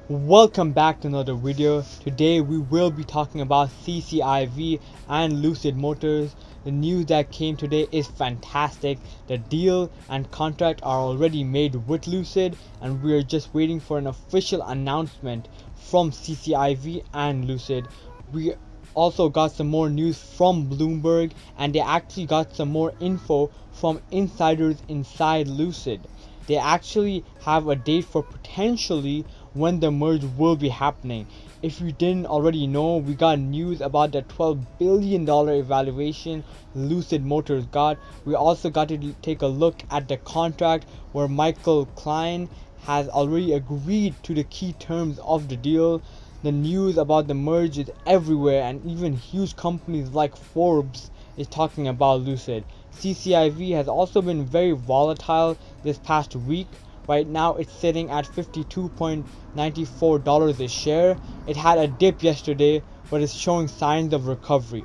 Welcome back to another video. Today we will be talking about CCIV and Lucid Motors. The news that came today is fantastic. The deal and contract are already made with Lucid, and we are just waiting for an official announcement from CCIV and Lucid. We also got some more news from Bloomberg, and they actually got some more info from insiders inside Lucid. They actually have a date for potentially when the merge will be happening. If you didn't already know, we got news about the $12 billion evaluation Lucid Motors got. We also got to take a look at the contract where Michael Klein has already agreed to the key terms of the deal. The news about the merge is everywhere, and even huge companies like Forbes is talking about Lucid. CCIV has also been very volatile this past week. Right now it's sitting at $52.94 a share. It had a dip yesterday, but it's showing signs of recovery.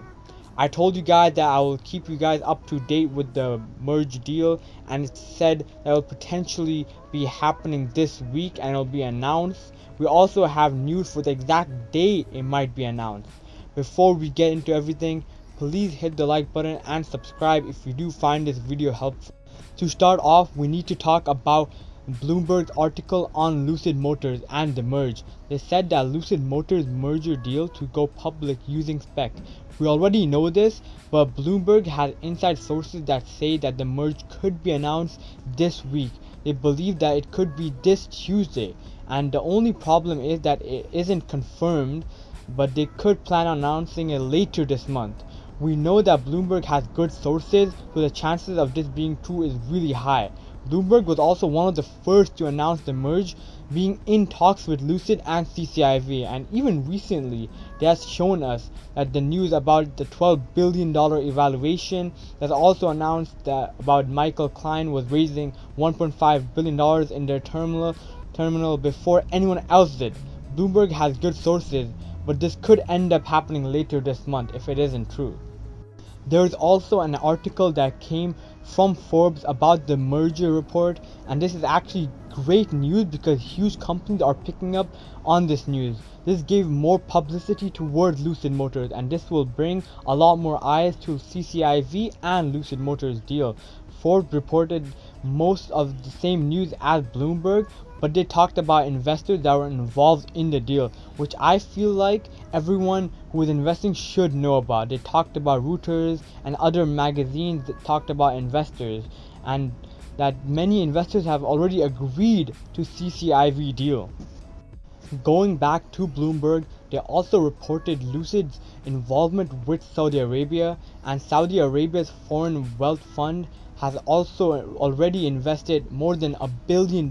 I told you guys that I will keep you guys up to date with the merge deal, and it said that it will potentially be happening this week and it will be announced. We also have news for the exact day it might be announced. Before we get into everything, please hit the like button and subscribe if you do find this video helpful. To start off, we need to talk about Bloomberg's article on Lucid Motors and the merge. They said that Lucid Motors merger deal to go public using SPEC. We already know this, but Bloomberg has inside sources that say that the merge could be announced this week. They believe that it could be this Tuesday, and the only problem is that it isn't confirmed, but they could plan on announcing it later this month. We know that Bloomberg has good sources, so the chances of this being true is really high. Bloomberg was also one of the first to announce the merge, being in talks with Lucid and CCIV, and even recently they has shown us that the news about the $12 billion evaluation that's also announced that about Michael Klein was raising $1.5 billion in their terminal before anyone else did. Bloomberg has good sources, but this could end up happening later this month if it isn't true. There is also an article that came from Forbes about the merger report, and this is actually great news because huge companies are picking up on this news. This gave more publicity towards Lucid Motors, and this will bring a lot more eyes to CCIV and Lucid Motors deal. Forbes reported most of the same news as Bloomberg, but they talked about investors that were involved in the deal, which I feel like everyone who is investing should know about. They talked about Reuters and other magazines that talked about investors, and that many investors have already agreed to CCIV deal. Going back to Bloomberg, they also reported Lucid's involvement with Saudi Arabia, and Saudi Arabia's foreign wealth fund has also already invested more than $1 billion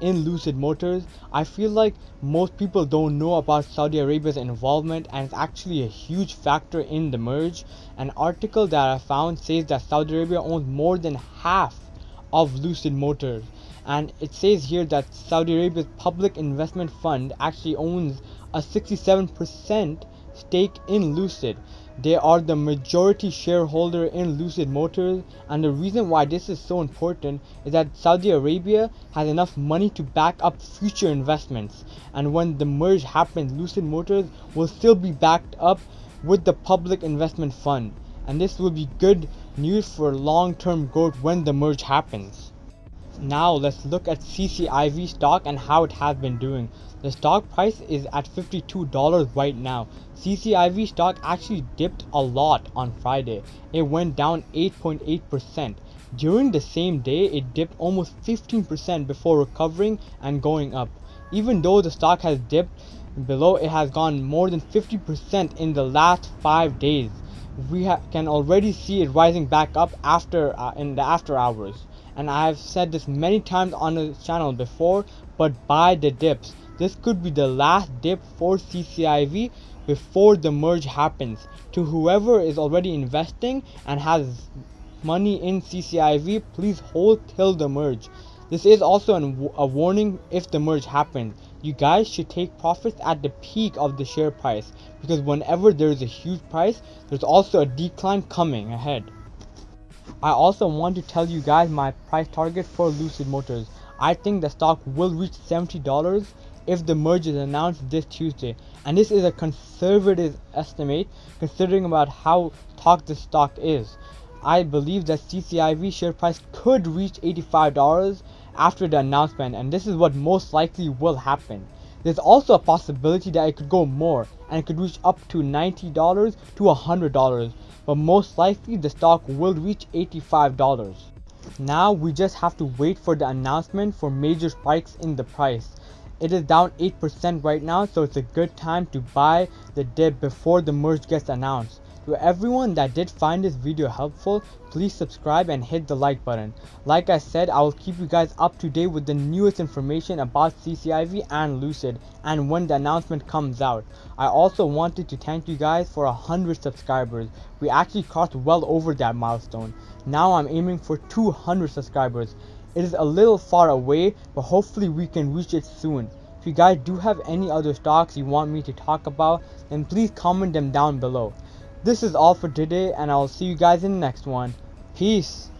in Lucid Motors. I feel like most people don't know about Saudi Arabia's involvement, and it's actually a huge factor in the merge. An article that I found says that Saudi Arabia owns more than half of Lucid Motors, and it says here that Saudi Arabia's public investment fund actually owns a 67% stake in Lucid. They are the majority shareholder in Lucid Motors, and the reason why this is so important is that Saudi Arabia has enough money to back up future investments, and when the merge happens, Lucid Motors will still be backed up with the public investment fund, and this will be good news for long-term growth when the merge happens. Now let's look at CCIV stock and how it has been doing. The stock price is at $52 right now. CCIV stock actually dipped a lot on Friday. It went down 8.8%. During the same day, it dipped almost 15% before recovering and going up. Even though the stock has dipped below, it has gone more than 50% in the last 5 days. We can already see it rising back up in the after hours. And I have said this many times on the channel before, but buy the dips. This could be the last dip for CCIV before the merge happens. To whoever is already investing and has money in CCIV, please hold till the merge. This is also a warning if the merge happens. You guys should take profits at the peak of the share price, because whenever there is a huge price, there's also a decline coming ahead. I also want to tell you guys my price target for Lucid Motors. I think the stock will reach $70 if the merge is announced this Tuesday. And this is a conservative estimate considering about how talked the stock is. I believe that CCIV share price could reach $85 after the announcement, and this is what most likely will happen. There's also a possibility that it could go more and it could reach up to $90 to $100, but most likely the stock will reach $85. Now we just have to wait for the announcement for major spikes in the price. It is down 8% right now, so it's a good time to buy the dip before the merge gets announced. To everyone that did find this video helpful, please subscribe and hit the like button. Like I said, I will keep you guys up to date with the newest information about CCIV and Lucid and when the announcement comes out. I also wanted to thank you guys for 100 subscribers. We actually crossed well over that milestone. Now I'm aiming for 200 subscribers. It is a little far away, but hopefully we can reach it soon. If you guys do have any other stocks you want me to talk about, then please comment them down below. This is all for today, and I'll see you guys in the next one. Peace.